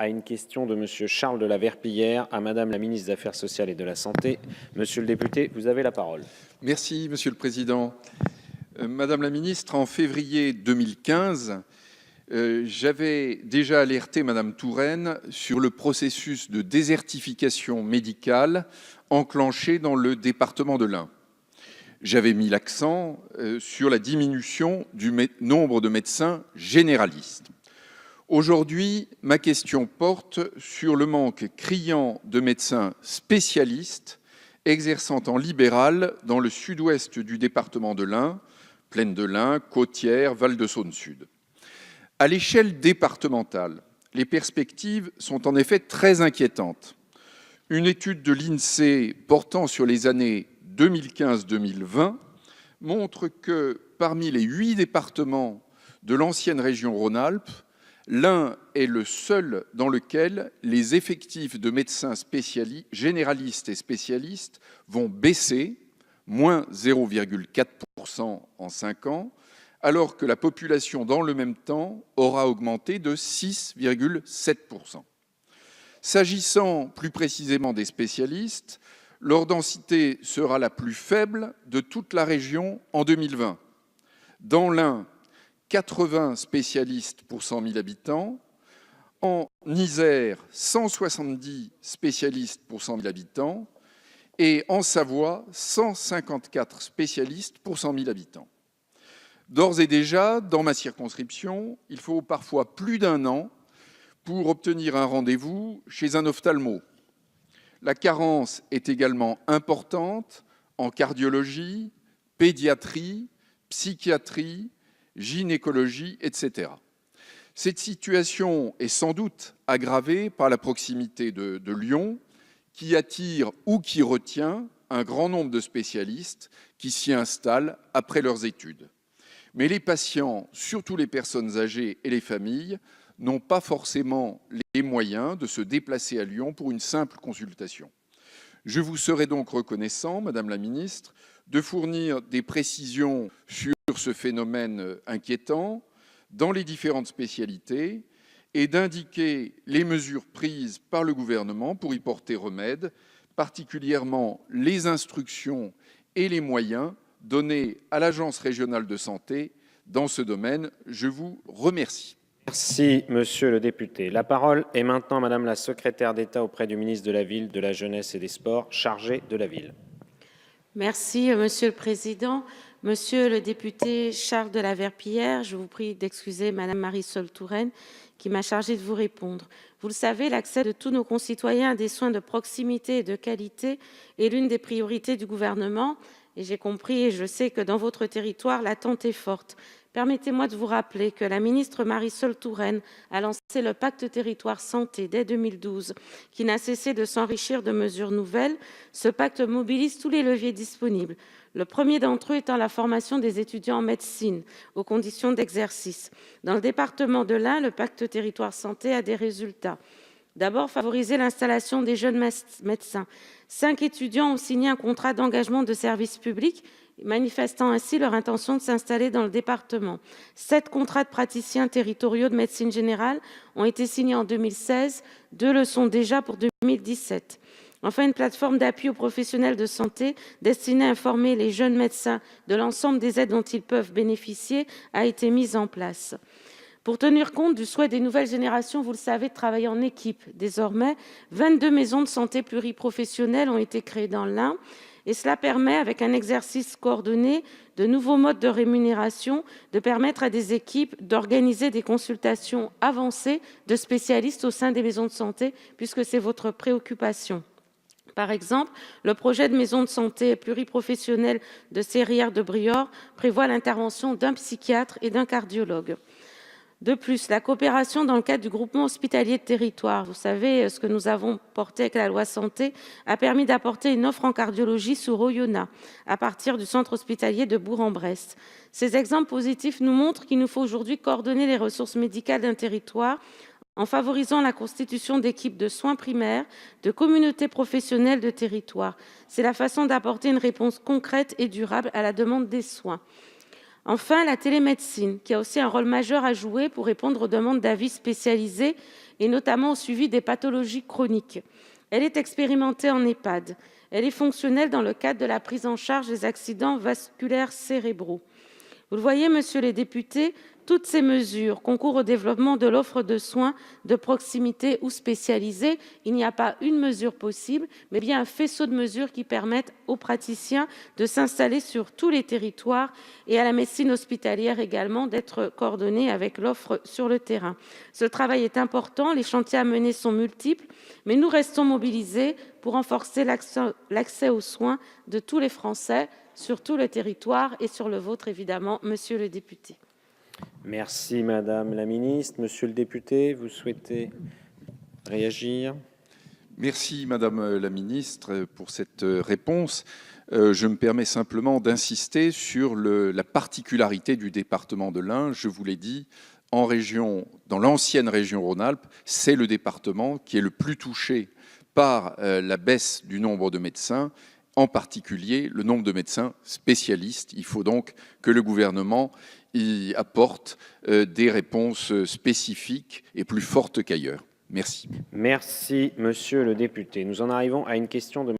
à une question de Monsieur Charles de la Verpillière à Madame la ministre des Affaires sociales et de la Santé. Monsieur le député, vous avez la parole. Merci, Monsieur le Président. Madame la ministre, en février 2015, j'avais déjà alerté Madame Touraine sur le processus de désertification médicale enclenché dans le département de l'Ain. J'avais mis l'accent sur la diminution du nombre de médecins généralistes. Aujourd'hui, ma question porte sur le manque criant de médecins spécialistes exerçant en libéral dans le sud-ouest du département de l'Ain, Plaine de l'Ain, Côtières, Val-de-Saône Sud. À l'échelle départementale, les perspectives sont en effet très inquiétantes. Une étude de l'INSEE portant sur les années 2015-2020 montre que parmi les 8 départements de l'ancienne région Rhône-Alpes, l'Ain est le seul dans lequel les effectifs de médecins généralistes et spécialistes vont baisser, moins 0,4% en 5 ans, alors que la population dans le même temps aura augmenté de 6,7%. S'agissant plus précisément des spécialistes, leur densité sera la plus faible de toute la région en 2020. Dans l'Ain, 80 spécialistes pour 100 000 habitants. En Isère, 170 spécialistes pour 100 000 habitants. Et en Savoie, 154 spécialistes pour 100 000 habitants. D'ores et déjà, dans ma circonscription, il faut parfois plus d'1 an pour obtenir un rendez-vous chez un ophtalmo. La carence est également importante en cardiologie, pédiatrie, psychiatrie, gynécologie, etc. Cette situation est sans doute aggravée par la proximité de Lyon, qui attire ou qui retient un grand nombre de spécialistes qui s'y installent après leurs études. Mais les patients, surtout les personnes âgées et les familles, n'ont pas forcément les moyens de se déplacer à Lyon pour une simple consultation. Je vous serai donc reconnaissant, Madame la Ministre, de fournir des précisions sur ce phénomène inquiétant dans les différentes spécialités et d'indiquer les mesures prises par le gouvernement pour y porter remède, particulièrement les instructions et les moyens donnés à l'Agence régionale de santé dans ce domaine. Je vous remercie. Merci, Monsieur le député. La parole est maintenant à Madame la secrétaire d'État auprès du ministre de la Ville, de la Jeunesse et des Sports, chargée de la Ville. Merci, Monsieur le Président. Monsieur le député Charles de la Verpillière, je vous prie d'excuser Madame Marisol Touraine qui m'a chargée de vous répondre. Vous le savez, l'accès de tous nos concitoyens à des soins de proximité et de qualité est l'une des priorités du gouvernement. Et j'ai compris et je sais que dans votre territoire, l'attente est forte. Permettez-moi de vous rappeler que la ministre Marisol Touraine a lancé le pacte territoire santé dès 2012, qui n'a cessé de s'enrichir de mesures nouvelles. Ce pacte mobilise tous les leviers disponibles. Le premier d'entre eux étant la formation des étudiants en médecine aux conditions d'exercice. Dans le département de l'Ain, le pacte territoire santé a des résultats. D'abord, favoriser l'installation des jeunes médecins. 5 étudiants ont signé un contrat d'engagement de service public, manifestant ainsi leur intention de s'installer dans le département. 7 contrats de praticiens territoriaux de médecine générale ont été signés en 2016, 2 le sont déjà pour 2017. Enfin, une plateforme d'appui aux professionnels de santé destinée à informer les jeunes médecins de l'ensemble des aides dont ils peuvent bénéficier a été mise en place. Pour tenir compte du souhait des nouvelles générations, vous le savez, de travailler en équipe. Désormais, 22 maisons de santé pluriprofessionnelles ont été créées dans l'Ain et cela permet, avec un exercice coordonné, de nouveaux modes de rémunération, de permettre à des équipes d'organiser des consultations avancées de spécialistes au sein des maisons de santé, puisque c'est votre préoccupation. Par exemple, le projet de maison de santé pluriprofessionnelle de Serrières de Briord prévoit l'intervention d'un psychiatre et d'un cardiologue. De plus, la coopération dans le cadre du groupement hospitalier de territoire, vous savez, ce que nous avons porté avec la loi santé, a permis d'apporter une offre en cardiologie sur Oyonnax, à partir du centre hospitalier de Bourg-en-Bresse. Ces exemples positifs nous montrent qu'il nous faut aujourd'hui coordonner les ressources médicales d'un territoire en favorisant la constitution d'équipes de soins primaires, de communautés professionnelles de territoire. C'est la façon d'apporter une réponse concrète et durable à la demande des soins. Enfin, la télémédecine, qui a aussi un rôle majeur à jouer pour répondre aux demandes d'avis spécialisés et notamment au suivi des pathologies chroniques. Elle est expérimentée en EHPAD. Elle est fonctionnelle dans le cadre de la prise en charge des accidents vasculaires cérébraux. Vous le voyez, monsieur les députés, toutes ces mesures concourent au développement de l'offre de soins de proximité ou spécialisée. Il n'y a pas une mesure possible, mais bien un faisceau de mesures qui permettent aux praticiens de s'installer sur tous les territoires et à la médecine hospitalière également d'être coordonnée avec l'offre sur le terrain. Ce travail est important, les chantiers à mener sont multiples, mais nous restons mobilisés pour renforcer l'accès aux soins de tous les Français sur tout le territoire et sur le vôtre évidemment, monsieur le député. Merci Madame la Ministre. Monsieur le député, vous souhaitez réagir? Merci Madame la Ministre pour cette réponse. Je me permets simplement d'insister sur la particularité du département de l'Ain. Je vous l'ai dit, dans l'ancienne région Rhône-Alpes, c'est le département qui est le plus touché par la baisse du nombre de médecins, en particulier le nombre de médecins spécialistes. Il faut donc que le gouvernement y apporte des réponses spécifiques et plus fortes qu'ailleurs. Merci. Merci Monsieur le député. Nous en arrivons à une question de